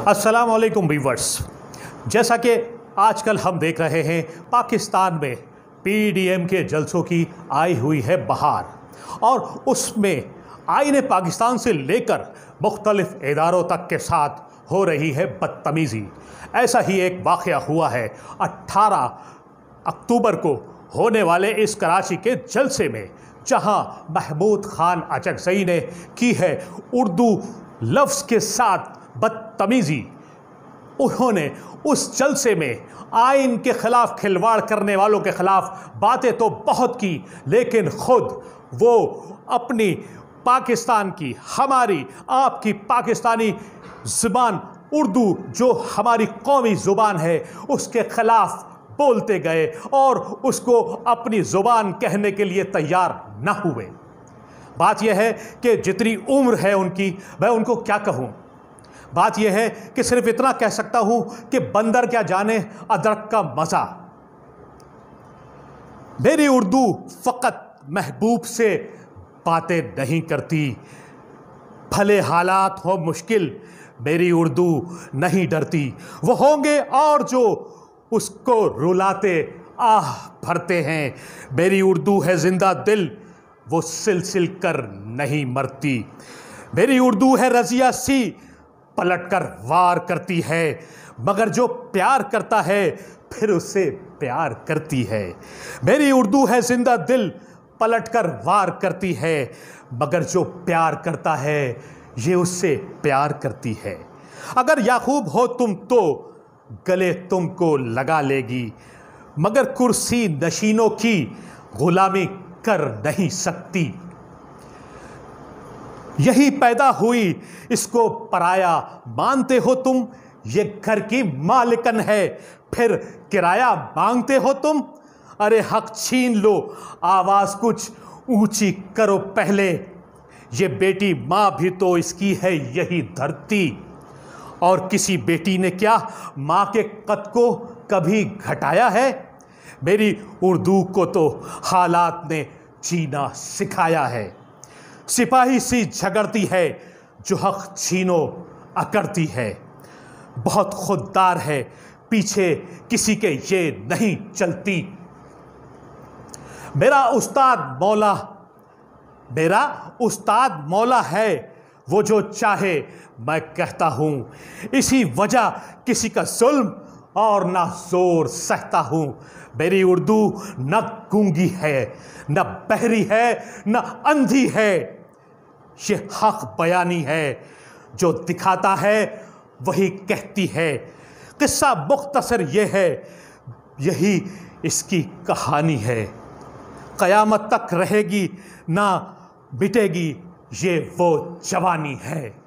अस्सलाम वालेकुम व्यूअर्स। जैसा कि आजकल हम देख रहे हैं, पाकिस्तान में पीडीएम के जलसों की आई हुई है बहार, और उसमें आईने पाकिस्तान से लेकर मुख्तलिफ इदारों तक के साथ हो रही है बदतमीज़ी। ऐसा ही एक वाक़या हुआ है 18 अक्टूबर को होने वाले इस कराची के जलसे में, जहां महमूद खान अचकज़ई ने की है उर्दू लफ्ज़ के साथ बदतमीज़ी। उन्होंने उस जलसे में आइन के ख़िलाफ़ खिलवाड़ करने वालों के ख़िलाफ़ बातें तो बहुत की, लेकिन ख़ुद वो अपनी पाकिस्तान की, हमारी आपकी पाकिस्तानी ज़ुबान उर्दू जो हमारी कौमी ज़ुबान है, उसके ख़िलाफ़ बोलते गए और उसको अपनी ज़ुबान कहने के लिए तैयार न हुए। बात यह है कि जितनी उम्र है उनकी, मैं उनको क्या कहूँ। बात यह है कि सिर्फ इतना कह सकता हूँ कि बंदर क्या जाने अदरक का मज़ा। मेरी उर्दू फ़कत महबूब से बातें नहीं करती, भले हालात हो मुश्किल, मेरी उर्दू नहीं डरती। वो होंगे और जो उसको रुलाते आह भरते हैं, मेरी उर्दू है जिंदा दिल, वो सिल सिल कर नहीं मरती। मेरी उर्दू है रज़िया सी, पलट कर वार करती है, मगर जो प्यार करता है फिर उसे प्यार करती है। मेरी उर्दू है जिंदा दिल, पलट कर वार करती है, मगर जो प्यार करता है ये उससे प्यार करती है। अगर याकूब हो तुम तो गले तुमको लगा लेगी, मगर कुर्सी नशीनों की गुलामी कर नहीं सकती। यही पैदा हुई, इसको पराया मानते हो तुम, ये घर की मालिकन है, फिर किराया मांगते हो तुम। अरे हक छीन लो, आवाज़ कुछ ऊंची करो पहले, ये बेटी माँ भी तो इसकी है यही धरती। और किसी बेटी ने क्या माँ के कद को कभी घटाया है? मेरी उर्दू को तो हालात ने जीना सिखाया है। सिपाही सी झगड़ती है जो हक छीनो अकड़ती है, बहुत खुददार है, पीछे किसी के ये नहीं चलती। मेरा उस्ताद मौला है, वो जो चाहे मैं कहता हूँ, इसी वजह किसी का जुल्म और ना जोर सहता हूँ। मेरी उर्दू न गूंगी है, न बहरी है, न अंधी है, ये हक बयानी है, जो दिखाता है वही कहती है। किस्सा मुख्तसर ये है, यही इसकी कहानी है, क़यामत तक रहेगी ना मिटेगी ये वो जवानी है।